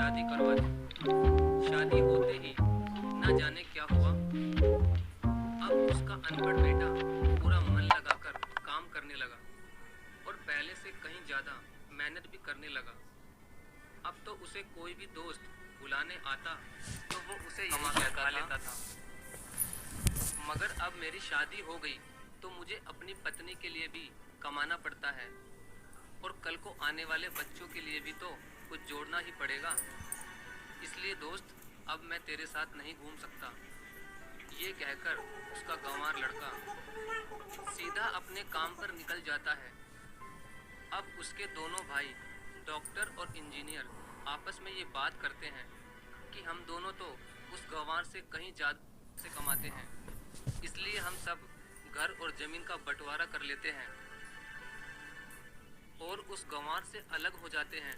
शादी करवा दी। शादी होते ही ना जाने क्या हुआ। अब उसका अनपढ़ बेटा पूरा मन लगाकर काम करने लगा और पहले से कहीं ज्यादा मेहनत भी करने लगा। अब तो उसे कोई भी दोस्त बुलाने आता तो वो उसे यही खा लेता था। मगर अब मेरी शादी हो गई तो मुझे अपनी पत्नी के लिए भी कमाना पड़ता है और कल को आने वाले बच्चों के लिए भी तो कुछ जोड़ना ही पड़ेगा। इसलिए दोस्त, अब मैं तेरे साथ नहीं घूम सकता। ये कहकर उसका गंवार लड़का सीधा अपने काम पर निकल जाता है। अब उसके दोनों भाई डॉक्टर और इंजीनियर आपस में ये बात करते हैं कि हम दोनों तो उस गंवार से कहीं ज्यादा से कमाते हैं, इसलिए हम सब घर और जमीन का बंटवारा कर लेते हैं और उस गंवार से अलग हो जाते हैं,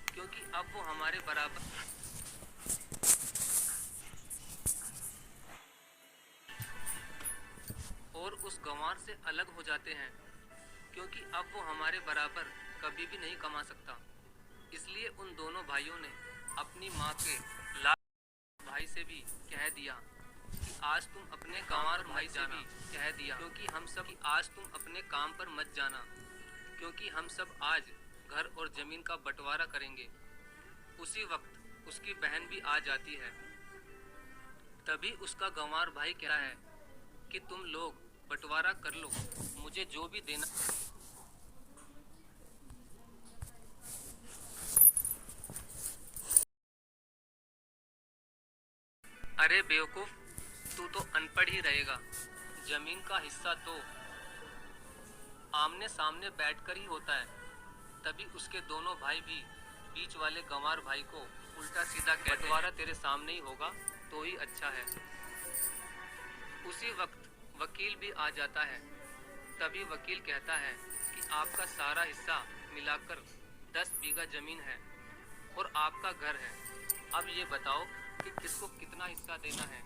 क्योंकि अब वो हमारे बराबर और उस गंवार से अलग हो जाते हैं क्योंकि अब वो हमारे बराबर कभी भी नहीं कमा सकता। इसलिए उन दोनों भाइयों ने अपनी माँ के लाल भाई से भी कह दिया कि आज तुम अपने गंवार भाई से भी कह दिया क्योंकि हम सब आज तुम अपने काम पर मत जाना, क्योंकि हम सब आज घर और जमीन का बंटवारा करेंगे। उसी वक्त उसकी बहन भी आ जाती है। तभी उसका गंवार भाई कहता है कि तुम लोग बंटवारा कर लो, मुझे जो भी देना। अरे बेवकूफ, तू तो अनपढ़ ही रहेगा। जमीन का हिस्सा तो आमने सामने बैठकर ही होता है। तभी उसके दोनों भाई भी बीच वाले गंवार भाई को उल्टा सीधा कहते हैं, बंटवारा तेरे सामने ही होगा तो ही अच्छा है। उसी वक्त वकील भी आ जाता है। तभी वकील कहता है कि आपका सारा हिस्सा मिलाकर 10 बीघा जमीन है और आपका घर है। अब ये बताओ कि किसको कितना हिस्सा देना है।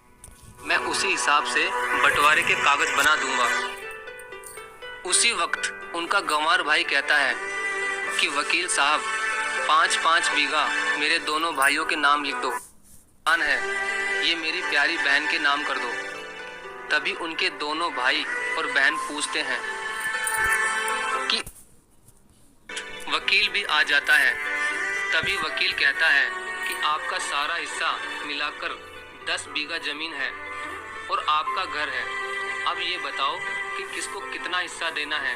मैं उसी हिसाब से बंटवारे के कागज बना दूंगा। उसी वक्त उनका गंवार भाई कहता है कि वकील साहब, 5-5 बीघा मेरे दोनों भाइयों के नाम लिख दो। है ये मेरी प्यारी बहन के नाम कर दो। तभी उनके दोनों भाई और बहन पूछते हैं कि वकील भी आ जाता है। तभी वकील कहता है कि आपका सारा हिस्सा मिलाकर 10 बीघा जमीन है और आपका घर है। अब ये बताओ कि किसको कितना हिस्सा देना है।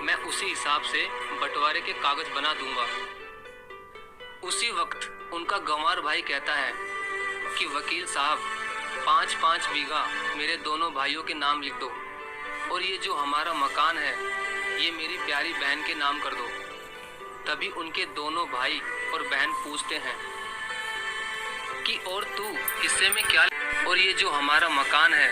मैं उसी हिसाब से बंटवारे के कागज बना दूंगा। उसी वक्त उनका गंवार भाई कहता है कि वकील साहब, 5-5 बीघा मेरे दोनों भाइयों के नाम लिख दो और ये जो हमारा मकान है ये मेरी प्यारी बहन के नाम कर दो। तभी उनके दोनों भाई और बहन पूछते हैं कि और तू हिस्से में क्या, और ये जो हमारा मकान है